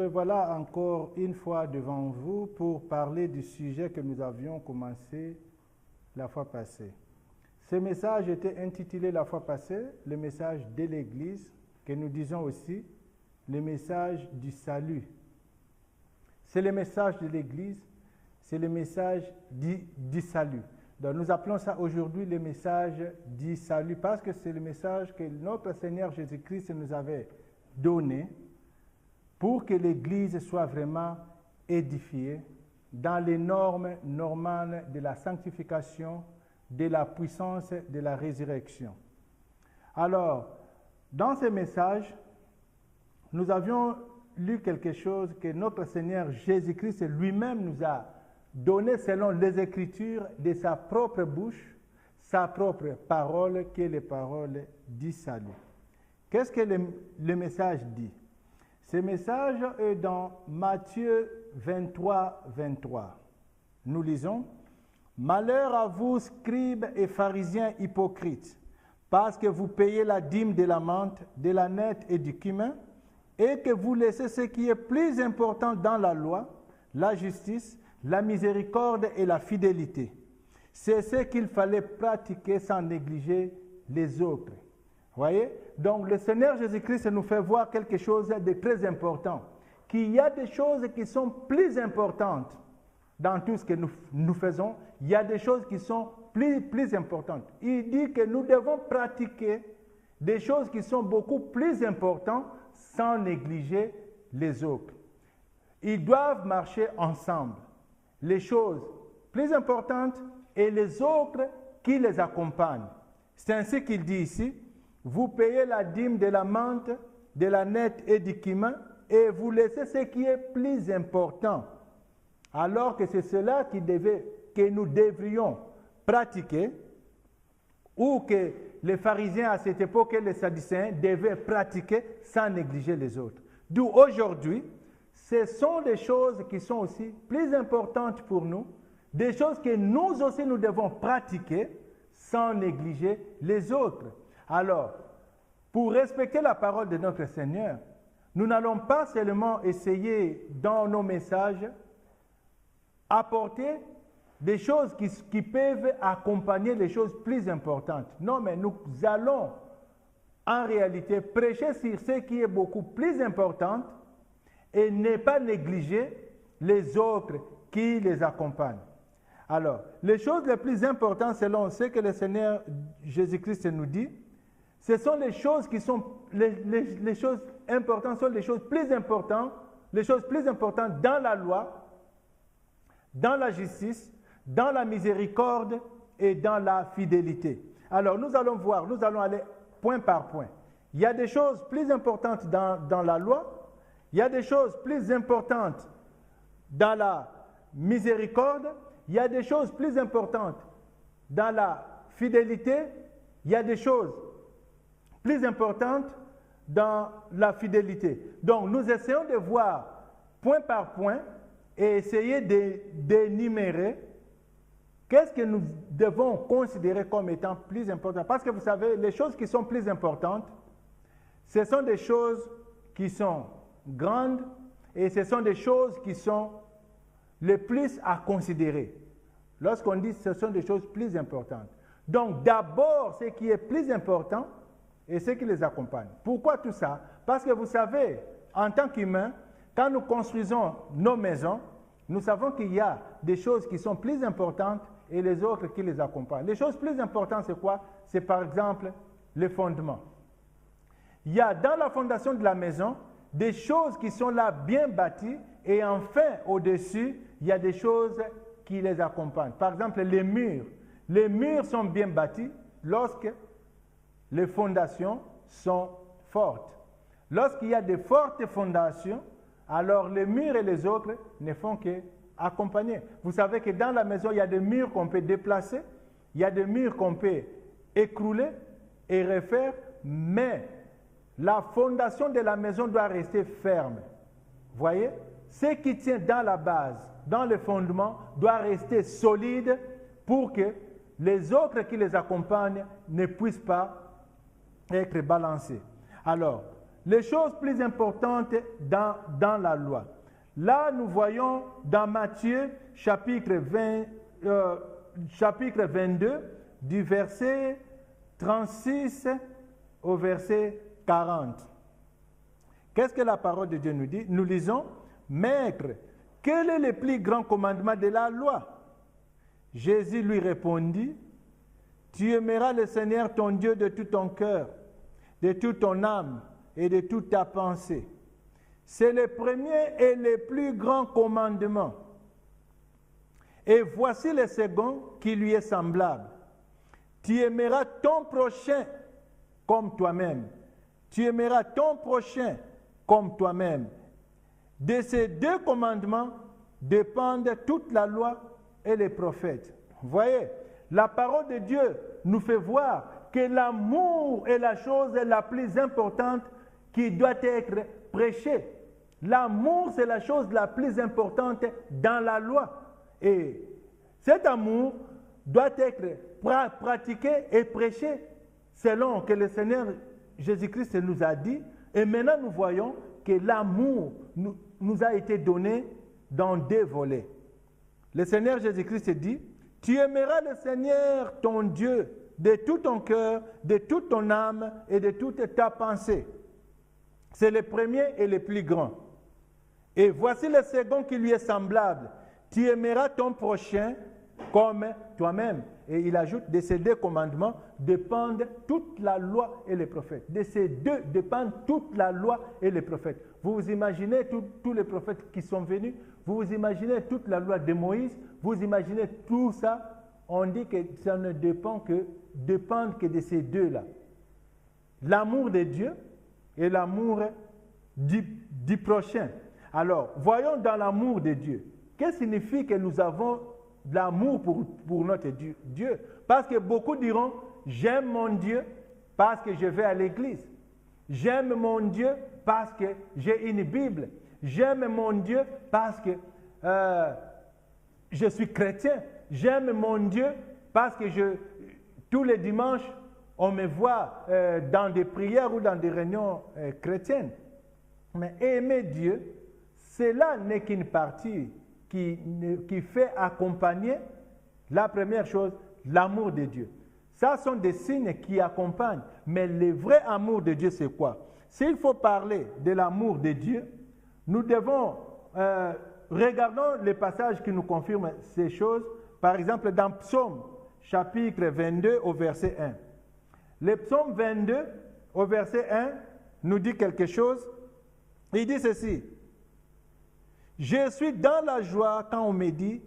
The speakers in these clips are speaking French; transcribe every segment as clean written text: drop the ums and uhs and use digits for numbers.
revoilà encore une fois devant vous pour parler du sujet que nous avions commencé la fois passée. Ce message était intitulé la fois passée, le message de l'Église, que nous disons aussi le message du salut. C'est le message de l'Église, c'est le message du salut. Donc nous appelons ça aujourd'hui le message du salut parce que c'est le message que notre Seigneur Jésus-Christ nous avait donné pour que l'Église soit vraiment édifiée dans les normes normales de la sanctification, de la puissance de la résurrection. Alors, dans ce message, nous avions lu quelque chose que notre Seigneur Jésus-Christ lui-même nous a donné selon les Écritures de sa propre bouche, sa propre parole, qui est les paroles du salut. Qu'est-ce que le message dit? Ce message est dans Matthieu 23, 23. Nous lisons « Malheur à vous, scribes et pharisiens hypocrites, parce que vous payez la dîme de la menthe, de la nette et du cumin, et que vous laissez ce qui est plus important dans la loi, la justice, la miséricorde et la fidélité. C'est ce qu'il fallait pratiquer sans négliger les autres. » Voyez? Donc le Seigneur Jésus-Christ nous fait voir quelque chose de très important, qu'il y a des choses qui sont plus importantes dans tout ce que nous faisons, il y a des choses qui sont plus importantes. Il dit que nous devons pratiquer des choses qui sont beaucoup plus importantes sans négliger les autres. Ils doivent marcher ensemble. Les choses plus importantes et les autres qui les accompagnent. C'est ainsi qu'il dit ici, vous payez la dîme de la menthe, de la nette et du cumin, et vous laissez ce qui est plus important. Alors que c'est cela que nous devrions pratiquer, ou que les pharisiens à cette époque et les sadducéens devaient pratiquer sans négliger les autres. D'où aujourd'hui, ce sont des choses qui sont aussi plus importantes pour nous, des choses que nous aussi nous devons pratiquer sans négliger les autres. Alors, pour respecter la parole de notre Seigneur, nous n'allons pas seulement essayer dans nos messages apporter des choses qui peuvent accompagner les choses plus importantes. Non, mais nous allons en réalité prêcher sur ce qui est beaucoup plus important et ne pas négliger les autres qui les accompagnent. Alors, les choses les plus importantes selon ce que le Seigneur Jésus-Christ nous dit, ce sont les choses qui sont les choses importantes, sont les choses plus importantes dans la loi, dans la justice, dans la miséricorde et dans la fidélité. Alors, nous allons aller point par point. Il y a des choses plus importantes dans la loi, il y a des choses plus importantes dans la miséricorde, il y a des choses plus importantes dans la fidélité, il y a des choses plus importantes dans la fidélité. Donc, nous essayons de voir point par point et essayer d'énumérer qu'est-ce que nous devons considérer comme étant plus important. Parce que vous savez, les choses qui sont plus importantes, ce sont des choses qui sont grandes et ce sont des choses qui sont les plus à considérer. Lorsqu'on dit ce sont des choses plus importantes. Donc, d'abord, ce qui est plus important et ce qui les accompagne. Pourquoi tout ça? Parce que vous savez, en tant qu'humains, quand nous construisons nos maisons, nous savons qu'il y a des choses qui sont plus importantes et les autres qui les accompagnent. Les choses plus importantes, c'est quoi? C'est par exemple le fondement. Il y a dans la fondation de la maison des choses qui sont là bien bâties et enfin, au-dessus, il y a des choses qui les accompagnent. Par exemple, les murs. Les murs sont bien bâtis lorsque les fondations sont fortes. Lorsqu'il y a de fortes fondations, alors les murs et les autres ne font qu'accompagner. Vous savez que dans la maison, il y a des murs qu'on peut déplacer, il y a des murs qu'on peut écrouler et refaire, mais la fondation de la maison doit rester ferme. Voyez? Ce qui tient dans la base, dans le fondement, doit rester solide pour que les autres qui les accompagnent ne puissent pas être balancés. Alors, les choses plus importantes dans la loi. Là, nous voyons dans Matthieu, chapitre 22, du verset 36 au verset 40. Qu'est-ce que la parole de Dieu nous dit? Nous lisons, « Maître, quel est le plus grand commandement de la loi? » Jésus lui répondit, « Tu aimeras le Seigneur ton Dieu de tout ton cœur, de toute ton âme et de toute ta pensée. C'est le premier et le plus grand commandement. Et voici le second qui lui est semblable. Tu aimeras ton prochain comme toi-même. Tu aimeras ton prochain comme toi-même. De ces deux commandements dépendent toute la loi et les prophètes. Vous voyez, la parole de Dieu nous fait voir que l'amour est la chose la plus importante qui doit être prêchée. L'amour, c'est la chose la plus importante dans la loi. Et cet amour doit être pratiqué et prêché selon que le Seigneur Jésus-Christ nous a dit. Et maintenant, nous voyons que l'amour nous a été donné dans deux volets. Le Seigneur Jésus-Christ dit, « Tu aimeras le Seigneur ton Dieu de tout ton cœur, de toute ton âme et de toute ta pensée. » C'est le premier et le plus grand. Et voici le second qui lui est semblable. « Tu aimeras ton prochain comme toi-même. » Et il ajoute, de ces deux commandements dépendent toute la loi et les prophètes. De ces deux dépendent toute la loi et les prophètes. Vous vous imaginez tous les prophètes qui sont venus, vous vous imaginez toute la loi de Moïse, vous imaginez tout ça. On dit que ça ne dépend que de ces deux-là. L'amour de Dieu et l'amour du prochain. Alors, voyons dans l'amour de Dieu. Qu'est-ce que signifie que nous avons de l'amour pour notre Dieu? Parce que beaucoup diront, j'aime mon Dieu parce que je vais à l'église. J'aime mon Dieu parce que j'ai une Bible. J'aime mon Dieu parce que je suis chrétien. J'aime mon Dieu parce que tous les dimanches, on me voit dans des prières ou dans des réunions chrétiennes. Mais aimer Dieu, cela n'est qu'une partie qui fait accompagner la première chose, l'amour de Dieu. Ça sont des signes qui accompagnent. Mais le vrai amour de Dieu, c'est quoi? S'il faut parler de l'amour de Dieu, nous devons regardons les passages qui nous confirment ces choses. Par exemple, dans Psaume, chapitre 22, au verset 1. Le Psaume 22, au verset 1, nous dit quelque chose. Il dit ceci. « Je suis dans la joie quand on me dit,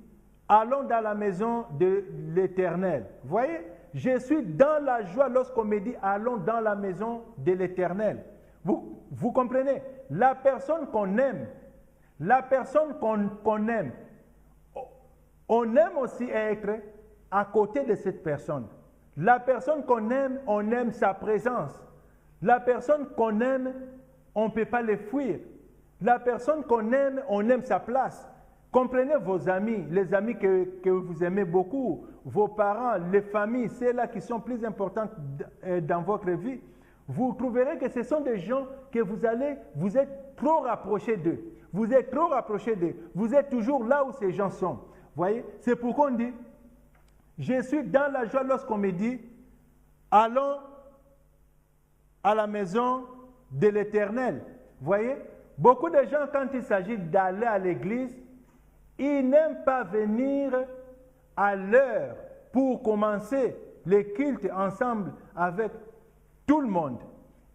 allons dans la maison de l'Éternel. » Vous voyez? Je suis dans la joie lorsqu'on me dit, allons dans la maison de l'Éternel. Vous comprenez? La personne qu'on aime, on aime aussi être à côté de cette personne. La personne qu'on aime, on aime sa présence. La personne qu'on aime, on ne peut pas le fuir. La personne qu'on aime, on aime sa place. Comprenez vos amis, les amis que vous aimez beaucoup, vos parents, les familles, celles-là qui sont plus importantes dans votre vie. Vous trouverez que ce sont des gens que vous êtes trop rapprochés d'eux. Vous êtes trop rapprochés d'eux. Vous êtes toujours là où ces gens sont. Voyez, c'est pourquoi on dit, je suis dans la joie lorsqu'on me dit, allons à la maison de l'Éternel. Voyez, beaucoup de gens, quand il s'agit d'aller à l'église, ils n'aiment pas venir à l'heure pour commencer le culte ensemble avec tout le monde.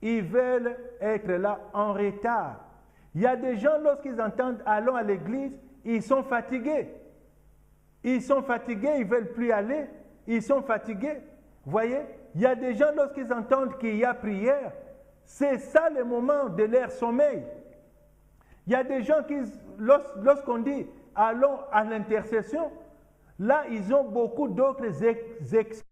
Ils veulent être là en retard. Il y a des gens, lorsqu'ils entendent « allons à l'église », ils sont fatigués. Ils sont fatigués, ils ne veulent plus aller. Ils sont fatigués. Vous voyez, il y a des gens, lorsqu'ils entendent qu'il y a prière, c'est ça le moment de leur sommeil. Il y a des gens qui, lorsqu'on dit « allons à l'intercession », là, ils ont beaucoup d'autres excuses